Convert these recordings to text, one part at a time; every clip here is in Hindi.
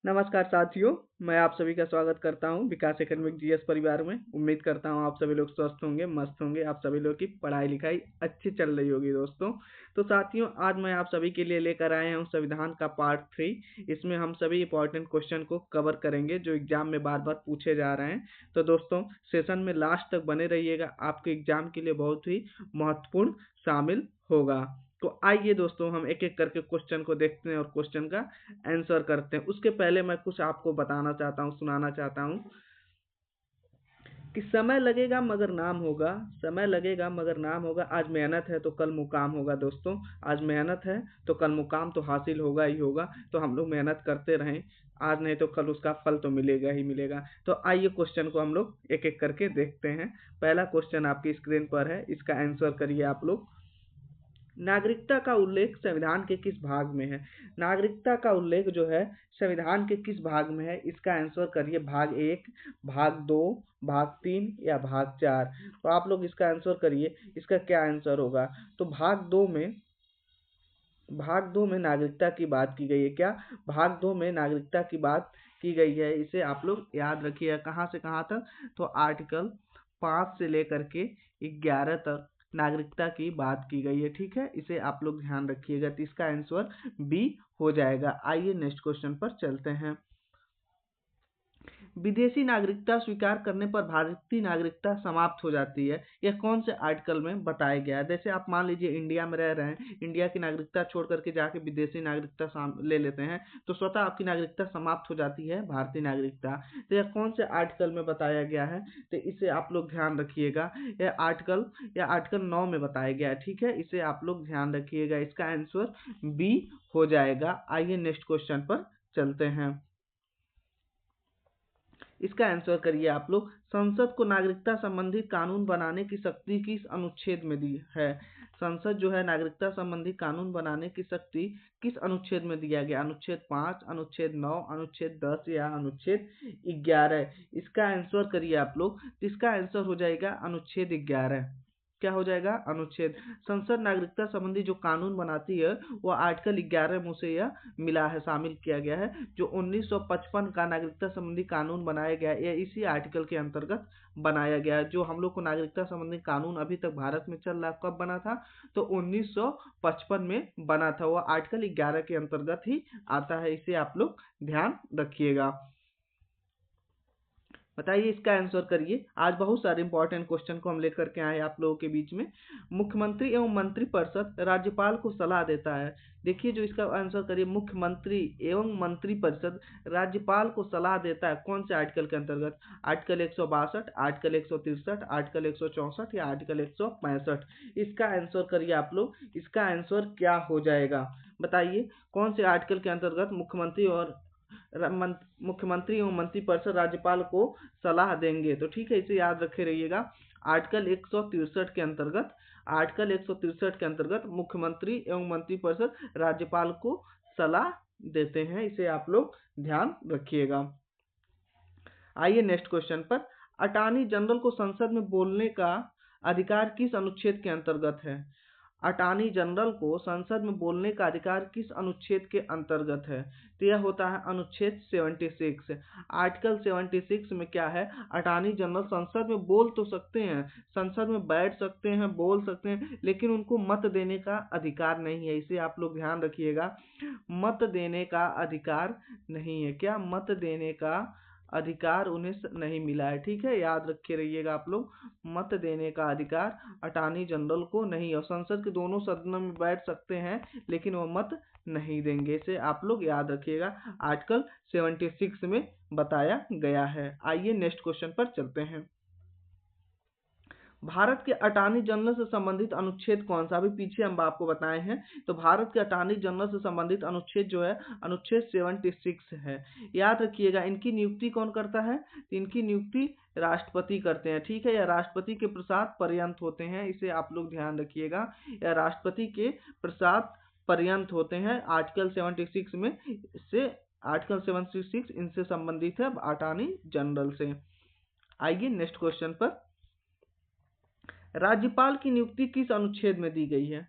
नमस्कार साथियों, मैं आप सभी का स्वागत करता हूं विकास एकेडमिक जीएस परिवार में। उम्मीद करता हूं आप सभी लोग स्वस्थ होंगे, मस्त होंगे, आप सभी लोग की पढ़ाई लिखाई अच्छी चल रही होगी दोस्तों। तो साथियों, आज मैं आप सभी के लिए लेकर आया हूं संविधान का पार्ट 3। इसमें हम सभी इंपॉर्टेंट क्वेश्चन को कवर करेंगे जो एग्जाम में बार बार पूछे जा रहे हैं। तो दोस्तों, सेशन में लास्ट तक बने रहिएगा, आपके एग्जाम के लिए बहुत ही महत्वपूर्ण शामिल होगा। तो आइए दोस्तों, हम एक एक करके क्वेश्चन को देखते हैं और क्वेश्चन का आंसर करते हैं। उसके पहले मैं कुछ आपको बताना चाहता हूँ, सुनाना चाहता हूँ कि समय लगेगा मगर नाम होगा। समय लगेगा मगर नाम होगा। आज मेहनत है तो कल मुकाम होगा दोस्तों। आज मेहनत है तो कल मुकाम तो हासिल होगा ही होगा। तो हम लोग मेहनत करते रहें, आज नहीं तो कल उसका फल तो मिलेगा ही मिलेगा। तो आइए क्वेश्चन को हम लोग एक एक करके देखते हैं। पहला क्वेश्चन आपकी स्क्रीन पर है, इसका आंसर करिए आप लोग। नागरिकता का उल्लेख संविधान के किस भाग में है? नागरिकता का उल्लेख जो है संविधान के किस भाग में है? इसका आंसर करिए। भाग 1, भाग 2, भाग 3 या भाग 4। तो आप लोग इसका आंसर करिए, इसका क्या आंसर होगा? तो भाग 2 में नागरिकता की बात की गई है। क्या? भाग 2 में नागरिकता की बात की गई है। इसे आप लोग याद रखिए। कहाँ से कहाँ तक? तो आर्टिकल 5 से लेकर के 11 तक नागरिकता की बात की गई है। ठीक है, इसे आप लोग ध्यान रखिएगा। तो इसका आंसर बी हो जाएगा। आइए नेक्स्ट क्वेश्चन पर चलते हैं। विदेशी नागरिकता स्वीकार करने पर भारतीय नागरिकता समाप्त हो जाती है। यह कौन से आर्टिकल में बताया गया है? जैसे आप मान लीजिए इंडिया में रह रहे हैं, इंडिया की नागरिकता छोड़ करके जाके विदेशी नागरिकता ले लेते हैं, तो स्वतः आपकी नागरिकता समाप्त हो जाती है, भारतीय नागरिकता। तो यह कौन से आर्टिकल में बताया गया है? तो इसे आप लोग ध्यान रखिएगा। यह आर्टिकल 9 में बताया गया है। ठीक है, इसे आप लोग ध्यान रखिएगा। इसका आंसर बी हो जाएगा। आइए नेक्स्ट क्वेश्चन पर चलते हैं। इसका आंसर करिए आप लोग। संसद को नागरिकता संबंधी कानून बनाने की शक्ति किस अनुच्छेद में दी है? संसद जो है नागरिकता संबंधी कानून बनाने की शक्ति किस अनुच्छेद में दिया गया? अनुच्छेद 5, अनुच्छेद 9, अनुच्छेद 10 या अनुच्छेद 11? इसका आंसर करिए आप लोग। इसका आंसर हो जाएगा अनुच्छेद 11। क्या हो जाएगा? अनुच्छेद। संसद नागरिकता संबंधी जो कानून बनाती है वो आर्टिकल 11 में से यह मिला है, शामिल किया गया है। जो 1955 का नागरिकता संबंधी कानून बनाया गया है, यह इसी आर्टिकल के अंतर्गत बनाया गया है। जो हम लोग को नागरिकता संबंधी कानून अभी तक भारत में चल रहा, कब बना था? तो 1955 में बना था। वो आर्टिकल 11 के अंतर्गत ही आता है। इसे आप लोग ध्यान रखिएगा। बताइए, इसका आंसर करिए। आज बहुत सारे इंपॉर्टेंट क्वेश्चन को हम लेकर के आए आप लोगों के बीच में। मुख्यमंत्री एवं मंत्रिपरिषद राज्यपाल को सलाह देता है। देखिए, जो इसका आंसर करिए, मुख्यमंत्री एवं मंत्रिपरिषद राज्यपाल को सलाह देता है, कौन से आर्टिकल के अंतर्गत? आर्टिकल 162, आर्टिकल 163, आर्टिकल 164 या आर्टिकल 165? इसका आंसर करिए आप लोग। इसका आंसर क्या हो जाएगा? बताइए, कौन से आर्टिकल के अंतर्गत मुख्यमंत्री एवं मंत्रिपरिषद राज्यपाल को सलाह देंगे? तो ठीक है, इसे याद रखे रहिएगा। आर्टिकल 163 के अंतर्गत, आर्टिकल 163 के अंतर्गत मुख्यमंत्री एवं मंत्रिपरिषद राज्यपाल को सलाह देते हैं। इसे आप लोग ध्यान रखिएगा। आइए नेक्स्ट क्वेश्चन पर। अटॉर्नी जनरल को संसद में बोलने का अधिकार किस अनुच्छेद के अंतर्गत है? अटॉर्नी जनरल को संसद में बोलने का अधिकार किस अनुच्छेद के अंतर्गत है? तो यह होता है अनुच्छेद 76। आर्टिकल 76 में क्या है? अटॉर्नी जनरल संसद में बोल तो सकते हैं, संसद में बैठ सकते हैं, बोल सकते हैं, लेकिन उनको मत देने का अधिकार नहीं है। इसे आप लोग ध्यान रखिएगा। मत देने का अधिकार नहीं है। क्या? मत देने का अधिकार उन्हें नहीं मिला है। ठीक है, याद रखे रहिएगा आप लोग। मत देने का अधिकार अटॉर्नी जनरल को नहीं है। और संसद के दोनों सदनों में बैठ सकते हैं, लेकिन वो मत नहीं देंगे। इसे आप लोग याद रखिएगा। आर्टिकल 76 में बताया गया है। आइए नेक्स्ट क्वेश्चन पर चलते हैं। भारत के अटॉर्नी जनरल से संबंधित अनुच्छेद कौन सा? अभी पीछे हम आपको बताए हैं। तो भारत के अटॉर्नी जनरल से संबंधित अनुच्छेद जो है अनुच्छेद 76 है। याद रखिएगा। इनकी नियुक्ति कौन करता है? इनकी नियुक्ति राष्ट्रपति करते हैं। ठीक है, या राष्ट्रपति के प्रसाद पर्यंत होते हैं। इसे आप लोग ध्यान रखिएगा। या राष्ट्रपति के प्रसाद पर्यंत होते हैं। आर्टिकल 76 में से आर्टिकल 76 इनसे संबंधित है, अटॉर्नी जनरल से। आइए नेक्स्ट क्वेश्चन पर। राज्यपाल की नियुक्ति किस अनुच्छेद में दी गई है?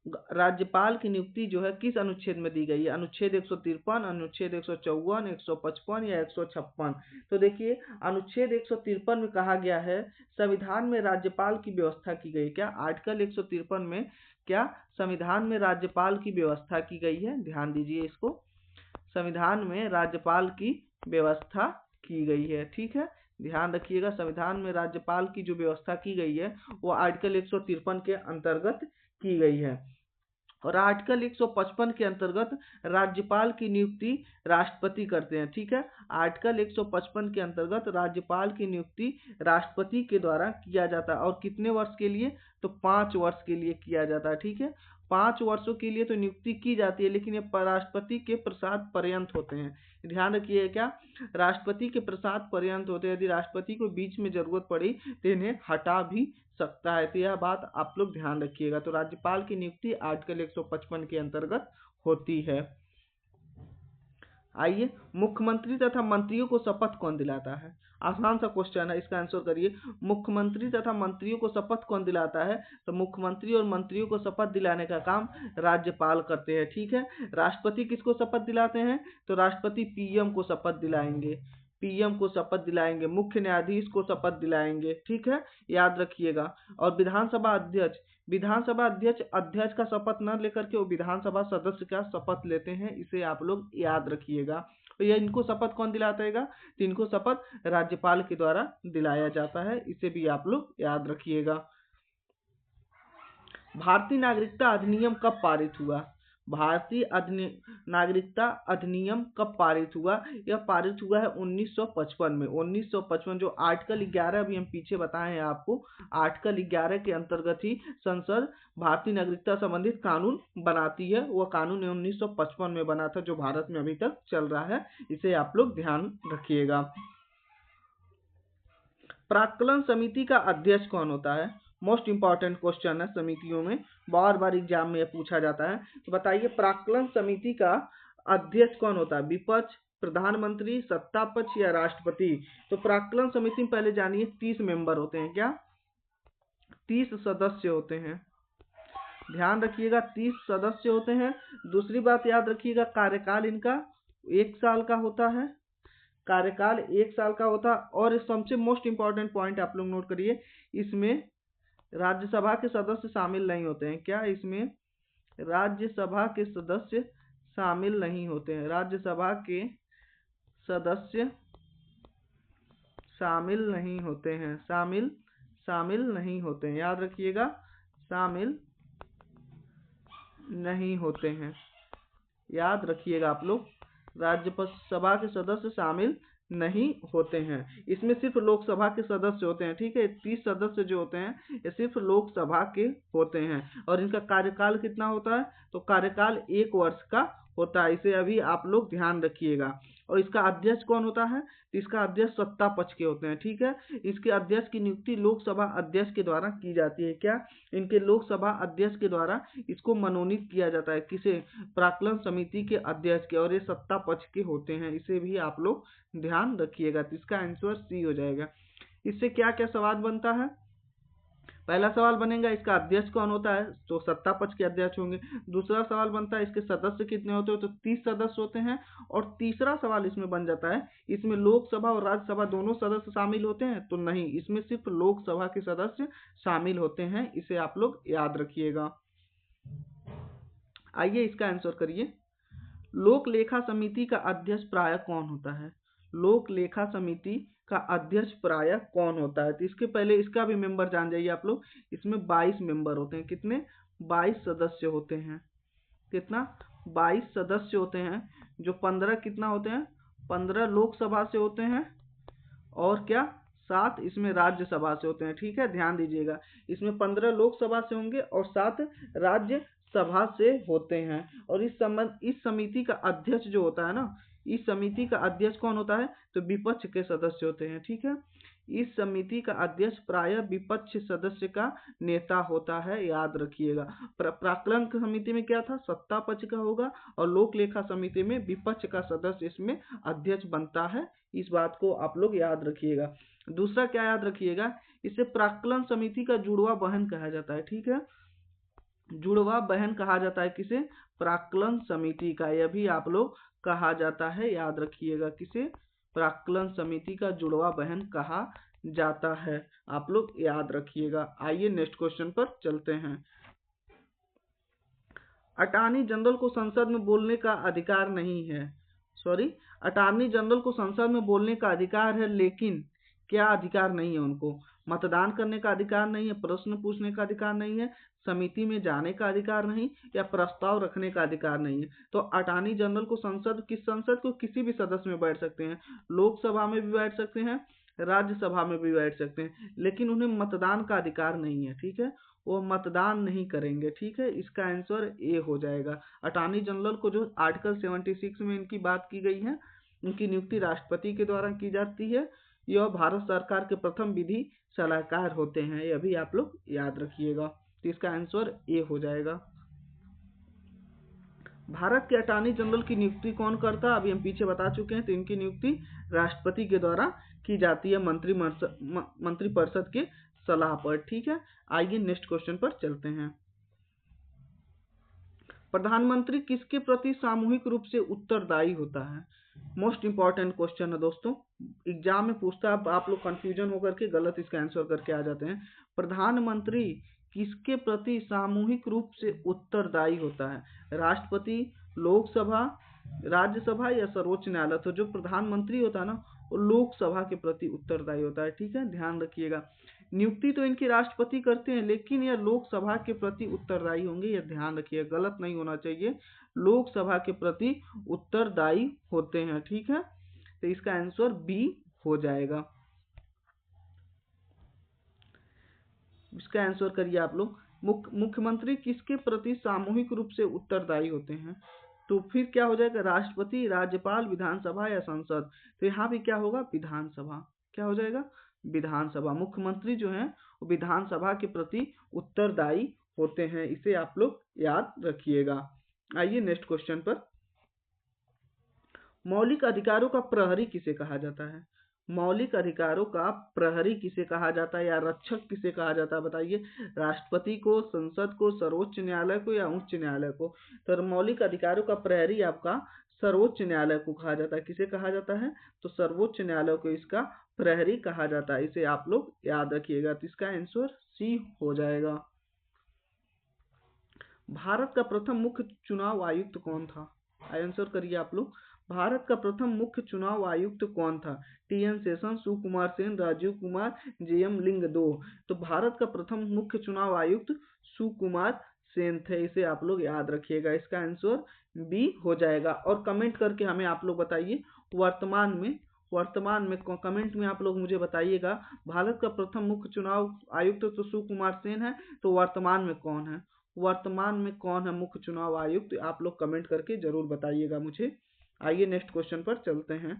राज्यपाल की नियुक्ति जो है किस अनुच्छेद में दी गई है? अनुच्छेद 153, अनुच्छेद 154, 155 या 156? तो देखिए, अनुच्छेद 153 में कहा गया है संविधान में राज्यपाल की व्यवस्था की गई। क्या आर्टिकल 153 में क्या संविधान में राज्यपाल की व्यवस्था की गई है? ध्यान दीजिए इसको, संविधान में राज्यपाल की व्यवस्था की गई है। ठीक है, ध्यान रखिएगा, संविधान में राज्यपाल की जो व्यवस्था की गई है वो आर्टिकल 153 के अंतर्गत की गई है। और आर्टिकल 155 के अंतर्गत राज्यपाल की नियुक्ति राष्ट्रपति करते हैं। ठीक है, आर्टिकल 155 के अंतर्गत राज्यपाल की नियुक्ति राष्ट्रपति के द्वारा किया जाता है। और कितने वर्ष के लिए? तो 5 वर्ष के लिए किया जाता है। ठीक है, 5 वर्षों के लिए तो नियुक्ति की जाती है, लेकिन ये राष्ट्रपति के प्रसाद पर्यंत होते हैं। ध्यान रखिए, क्या राष्ट्रपति के प्रसाद पर्यंत होते हैं। यदि राष्ट्रपति को बीच में जरूरत पड़ी तो इन्हें हटा भी सकता है। तो यह बात आप लोग ध्यान रखिएगा। तो राज्यपाल की नियुक्ति आर्टिकल 155 के अंतर्गत होती है। आइए, मुख्यमंत्री तथा मंत्रियों को शपथ कौन दिलाता है? आसान सा क्वेश्चन है, इसका आंसर करिए। मुख्यमंत्री तथा मंत्रियों को शपथ कौन दिलाता है? तो मुख्यमंत्री और मंत्रियों को शपथ दिलाने का काम राज्यपाल करते हैं। ठीक है, राष्ट्रपति किसको शपथ दिलाते हैं? तो राष्ट्रपति पीएम को शपथ दिलाएंगे, पीएम को शपथ दिलाएंगे, मुख्य न्यायाधीश को शपथ दिलाएंगे। ठीक है, याद रखिएगा। और विधानसभा अध्यक्ष, विधानसभा अध्यक्ष अध्यक्ष का शपथ न लेकर के वो विधानसभा सदस्य का शपथ लेते हैं, इसे आप लोग याद रखिएगा। तो ये इनको शपथ कौन दिलाता है? तो इनको शपथ राज्यपाल के द्वारा दिलाया जाता है, इसे भी आप लोग याद रखिएगा। भारतीय नागरिकता अधिनियम कब पारित हुआ? भारतीय नागरिकता अधिनियम कब पारित हुआ? यह पारित हुआ है 1955 में। 1955 जो आर्टिकल 11 अभी हम पीछे बताए हैं आपको, आर्टिकल 11 के अंतर्गत ही संसद भारतीय नागरिकता संबंधित कानून बनाती है। वह कानून 1955 में बना था, जो भारत में अभी तक चल रहा है, इसे आप लोग ध्यान रखिएगा। प्राक्कलन समिति का अध्यक्ष कौन होता है? मोस्ट इंपॉर्टेंट क्वेश्चन है, समितियों में बार बार एग्जाम में पूछा जाता है। तो बताइए, प्राक्कलन समिति का अध्यक्ष कौन होता है? विपक्ष, प्रधानमंत्री, सत्ता पक्ष या राष्ट्रपति? तो प्राक्कलन समिति में पहले जानिए 30 मेंबर होते हैं। क्या 30 सदस्य होते हैं? ध्यान रखिएगा, 30 सदस्य होते हैं। दूसरी बात याद रखिएगा, कार्यकाल इनका 1 साल का होता है, कार्यकाल 1 साल का होता है। और सबसे मोस्ट इंपॉर्टेंट पॉइंट आप लोग नोट करिए, इसमें राज्यसभा के सदस्य शामिल नहीं होते हैं। क्या इसमें राज्यसभा के सदस्य शामिल नहीं होते हैं? राज्यसभा के सदस्य शामिल नहीं होते हैं, शामिल नहीं होते हैं, याद रखिएगा, शामिल नहीं होते हैं, याद रखिएगा आप लोग, राज्यसभा के सदस्य शामिल नहीं होते हैं। इसमें सिर्फ लोकसभा के सदस्य होते हैं। ठीक है, 30 सदस्य जो होते हैं ये सिर्फ लोकसभा के होते हैं। और इनका कार्यकाल कितना होता है? तो कार्यकाल 1 वर्ष का होता है, इसे अभी आप लोग ध्यान रखिएगा। और इसका अध्यक्ष कौन होता है? इसका अध्यक्ष सत्ता पक्ष के होते हैं। ठीक है, इसके अध्यक्ष की नियुक्ति लोकसभा अध्यक्ष के द्वारा की जाती है। क्या इनके लोकसभा अध्यक्ष के द्वारा इसको मनोनीत किया जाता है? किसे? प्राक्कलन समिति के अध्यक्ष के, और ये सत्ता पक्ष के होते हैं, इसे भी आप लोग ध्यान रखिएगा। तो इसका आंसर सी हो जाएगा। इससे क्या क्या सवाल बनता है? पहला सवाल बनेगा, इसका अध्यक्ष कौन होता है? तो सत्ता पक्ष के अध्यक्ष होंगे। दूसरा सवाल बनता है, इसके सदस्य कितने होते हैं? तो 30 सदस्य होते हैं। और तीसरा सवाल इसमें बन जाता है, इसमें लोकसभा और राज्यसभा दोनों सदस्य शामिल होते हैं? तो नहीं, इसमें सिर्फ लोकसभा के सदस्य शामिल होते हैं, इसे आप लोग याद रखिएगा। आइए इसका आंसर करिए। लोक लेखा समिति का अध्यक्ष प्रायः कौन होता है? लोक लेखा समिति का अध्यक्ष प्रायः कौन होता है? तो इसके पहले इसका भी मेंबर जान जाइए आप लोग। इसमें 22 मेंबर होते हैं। कितने? 22 सदस्य होते हैं। कितना? 22 सदस्य होते हैं, जो 15 कितना होते हैं? 15 लोकसभा से होते हैं, और क्या 7 इसमें राज्यसभा से होते हैं। ठीक है, ध्यान दीजिएगा, इसमें 15 लोकसभा से होंगे और 7 राज्य सभा से होते हैं। और इस समिति का अध्यक्ष जो होता है ना, इस समिति का अध्यक्ष कौन होता है? तो विपक्ष के सदस्य होते हैं। ठीक है, इस समिति का अध्यक्ष प्रायः विपक्ष सदस्य का नेता होता है, याद रखिएगा। प्राक्कलन समिति में क्या था? सत्ता पक्ष का होगा, और लोक लेखा समिति में विपक्ष का सदस्य इसमें अध्यक्ष बनता है। इस बात को आप लोग याद रखिएगा। दूसरा क्या याद रखिएगा, इसे प्राक्कलन समिति का जुड़वा बहन कहा जाता है। ठीक है, जुड़वा बहन कहा जाता है किसे? प्राक्कलन समिति का। यह भी आप लोग कहा जाता है, याद रखिएगा किसे? प्राक्कलन समिति का जुड़वा बहन कहा जाता है, आप लोग याद रखिएगा। आइए नेक्स्ट क्वेश्चन पर चलते हैं। अटॉर्नी जनरल को संसद में बोलने का अधिकार नहीं है, सॉरी, अटॉर्नी जनरल को संसद में बोलने का अधिकार है, लेकिन क्या अधिकार नहीं है उनको? मतदान करने का अधिकार नहीं है, प्रश्न पूछने का अधिकार नहीं है, समिति में जाने का अधिकार नहीं, या प्रस्ताव रखने का अधिकार नहीं है। तो अटॉर्नी जनरल को संसद, किस संसद को? किसी भी सदस्य में बैठ सकते हैं, लोकसभा में भी बैठ सकते हैं, राज्यसभा में भी बैठ सकते हैं, लेकिन उन्हें मतदान का अधिकार नहीं है, ठीक है? वो मतदान नहीं करेंगे, ठीक है? इसका आंसर ए हो जाएगा। अटॉर्नी जनरल को जो आर्टिकल 76 में इनकी बात की गई है, उनकी नियुक्ति राष्ट्रपति के द्वारा की जाती है। यह भारत सरकार के प्रथम विधि सलाहकार होते हैं, यह भी आप लोग याद रखिएगा। तो इसका आंसर ए हो जाएगा। भारत के अटॉर्नी जनरल की नियुक्ति कौन करता? अभी हम पीछे बता चुके हैं। तो इनकी नियुक्ति राष्ट्रपति के द्वारा की जाती है, मंत्रिपरिषद के सलाह पर, ठीक है? आइए नेक्स्ट क्वेश्चन पर चलते हैं। प्रधानमंत्री किसके प्रति सामूहिक रूप से उत्तरदायी होता है? मोस्ट इंपॉर्टेंट क्वेश्चन है दोस्तों, एग्जाम में पूछता है, आप लोग कंफ्यूजन होकर के गलत इसका आंसर करके आ जाते हैं। प्रधानमंत्री किसके प्रति सामूहिक रूप से उत्तरदायी होता है? राष्ट्रपति, लोकसभा, राज्यसभा या सर्वोच्च न्यायालय? तो जो प्रधानमंत्री होता है ना, वो लोकसभा के प्रति उत्तरदायी होता है, ठीक है? ध्यान रखिएगा। नियुक्ति तो इनकी राष्ट्रपति करते हैं, लेकिन यह लोकसभा के प्रति उत्तरदायी होंगे, यह ध्यान रखिए, गलत नहीं होना चाहिए। लोकसभा के प्रति उत्तरदायी होते हैं, ठीक है? तो इसका आंसर बी हो जाएगा। इसका आंसर करिए आप लोग। मुख्यमंत्री किसके प्रति सामूहिक रूप से उत्तरदायी होते हैं? तो फिर क्या हो जाएगा? राष्ट्रपति, राज्यपाल, विधानसभा या संसद? तो यहाँ भी क्या होगा? विधानसभा। क्या हो जाएगा? विधानसभा। मुख्यमंत्री जो है वो विधानसभा के प्रति उत्तरदायी होते हैं, इसे आप लोग याद रखिएगा। आइए नेक्स्ट क्वेश्चन पर। मौलिक अधिकारों का प्रहरी किसे कहा जाता है? मौलिक अधिकारों का प्रहरी किसे कहा जाता है, या रक्षक किसे कहा जाता है? बताइए, राष्ट्रपति को, संसद को, सर्वोच्च न्यायालय को या उच्च न्यायालय को? तो मौलिक अधिकारों का प्रहरी आपका सर्वोच्च न्यायालय को कहा जाता है। किसे कहा जाता है? तो सर्वोच्च न्यायालय को इसका प्रहरी कहा जाता है, इसे आप लोग याद रखिएगा। तो इसका आंसर सी हो जाएगा। भारत का प्रथम मुख्य चुनाव आयुक्त कौन था? आंसर करिए आप लोग। भारत का प्रथम मुख्य चुनाव आयुक्त कौन था? टी.एन. शेषन, सुकुमार सेन, राजीव कुमार, जे.एम. लिंगदो? तो भारत का प्रथम मुख्य चुनाव आयुक्त सुकुमार सेन थे, इसे आप लोग याद रखिएगा। इसका आंसर बी हो जाएगा। और कमेंट करके हमें आप लोग बताइए, वर्तमान में कमेंट में आप लोग मुझे बताइएगा, भारत का प्रथम मुख्य चुनाव आयुक्त तो सुकुमार सेन है, तो वर्तमान में कौन है? वर्तमान में कौन है मुख्य चुनाव आयुक्त? आप लोग कमेंट करके जरूर बताइएगा मुझे। आइए नेक्स्ट क्वेश्चन पर चलते हैं।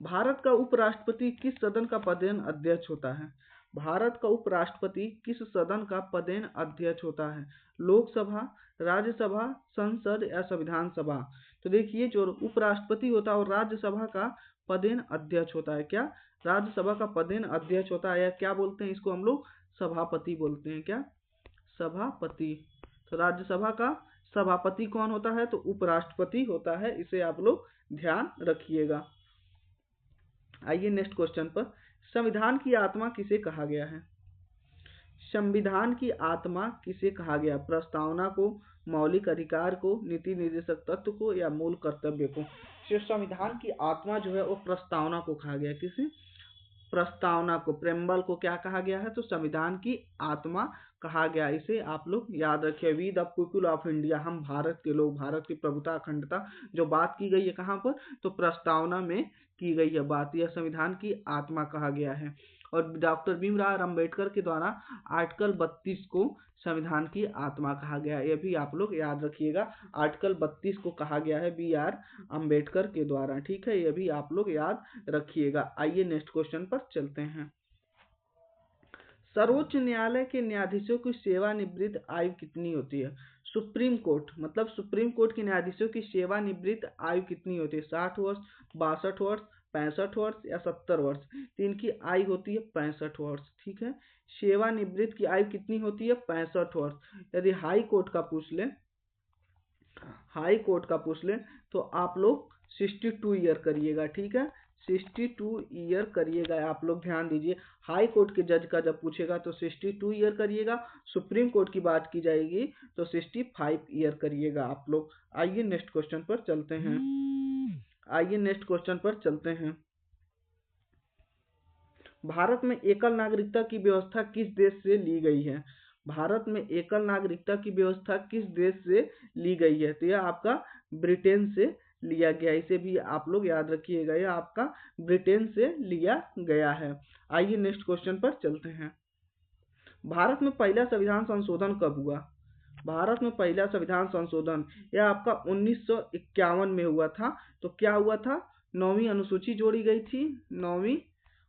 भारत का उपराष्ट्रपति किस सदन का पदेन अध्यक्ष होता है? भारत का उपराष्ट्रपति किस सदन का पदेन अध्यक्ष होता है? लोकसभा, राज्यसभा, संसद या संविधान सभा? तो देखिए, जो उपराष्ट्रपति होता है और राज्यसभा का पदेन अध्यक्ष होता है। क्या? राज्यसभा का पदेन अध्यक्ष होता है, या क्या बोलते हैं इसको हम लोग? सभापति बोलते हैं। क्या? सभापति। तो राज्यसभा का सभापति कौन होता है? तो उपराष्ट्रपति होता है, इसे आप लोग ध्यान रखिएगा। आइए नेक्स्ट क्वेश्चन पर। संविधान की आत्मा किसे कहा गया है? संविधान की आत्मा किसे कहा गया? प्रस्तावना को, मौलिक अधिकार को, नीति निर्देशक तत्व को या मूल कर्तव्य को? संविधान की आत्मा जो है वो प्रस्तावना को कहा गया। किसे? प्रस्तावना को, प्रेम्बल को क्या कहा गया है? तो संविधान की आत्मा कहा गया, इसे आप लोग याद रखिए। We the people of India, हम भारत के लोग, भारत की प्रभुता अखंडता जो बात की गई है कहाँ पर? तो प्रस्तावना में की गई है बात, यह संविधान की आत्मा कहा गया है। और डॉक्टर भीमराव अंबेडकर के द्वारा आर्टिकल 32 को संविधान की आत्मा कहा गया है, यह भी आप लोग याद रखिएगा। आर्टिकल 32 को कहा गया है बी.आर. अंबेडकर के द्वारा, ठीक है? यह भी आप लोग याद रखिएगा। आइए नेक्स्ट क्वेश्चन पर चलते हैं। सर्वोच्च न्यायालय के न्यायाधीशों की सेवानिवृत्त आयु कितनी होती है? सुप्रीम कोर्ट, मतलब सुप्रीम कोर्ट के न्यायाधीशों की सेवानिवृत्त आयु कितनी होती है? 60 वर्ष, 62 वर्ष, 65 वर्ष या 70 वर्ष, तो इनकी आयु होती है 65 वर्ष। ठीक है, सेवानिवृत्त की आयु कितनी होती है? 65 वर्ष। यदि हाई कोर्ट का पूछ लें तो आप लोग 62 ईयर करिएगा। ठीक है, 62 ईयर करिएगा, आप लोग ध्यान दीजिए। हाई कोर्ट के जज का जब पूछेगा तो 62 ईयर करिएगा, सुप्रीम कोर्ट की बात की जाएगी तो 65 ईयर करिएगा आप लोग। आइए नेक्स्ट क्वेश्चन पर चलते हैं। भारत में एकल नागरिकता की व्यवस्था किस देश से ली गई है? भारत में एकल नागरिकता की व्यवस्था किस देश से ली गई है? तो यह आपका ब्रिटेन से लिया गया, इसे भी आप लोग याद रखिएगा, यह आपका ब्रिटेन से लिया गया है। आइए नेक्स्ट क्वेश्चन पर चलते हैं। भारत में पहला संविधान संशोधन कब हुआ? भारत में पहला संविधान संशोधन यह आपका 1951 में हुआ था। तो क्या हुआ था? 9वीं अनुसूची जोड़ी गई थी, 9वीं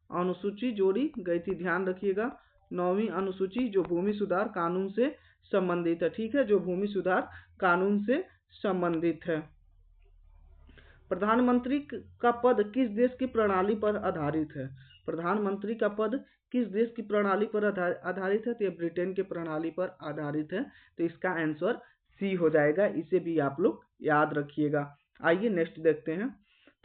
अनुसूची जोड़ी गई थी, ध्यान रखिएगा। 9वीं अनुसूची जो भूमि सुधार कानून से संबंधित है। ठीक है, जो भूमि सुधार कानून से संबंधित है। प्रधानमंत्री का पद किस देश की प्रणाली पर आधारित है? प्रधानमंत्री का पद किस देश की प्रणाली पर आधारित है? तो ये ब्रिटेन की प्रणाली पर आधारित है। तो इसका आंसर सी हो जाएगा, इसे भी आप लोग याद रखिएगा। आइए नेक्स्ट देखते हैं।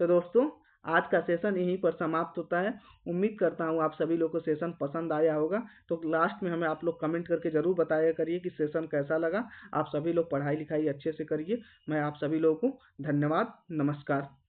तो दोस्तों आज का सेशन यहीं पर समाप्त होता है। उम्मीद करता हूँ आप सभी लोगों को सेशन पसंद आया होगा। तो लास्ट में हमें आप लोग कमेंट करके जरूर बताया करिए कि सेशन कैसा लगा। आप सभी लोग पढ़ाई लिखाई अच्छे से करिए। मैं आप सभी लोगों को धन्यवाद, नमस्कार।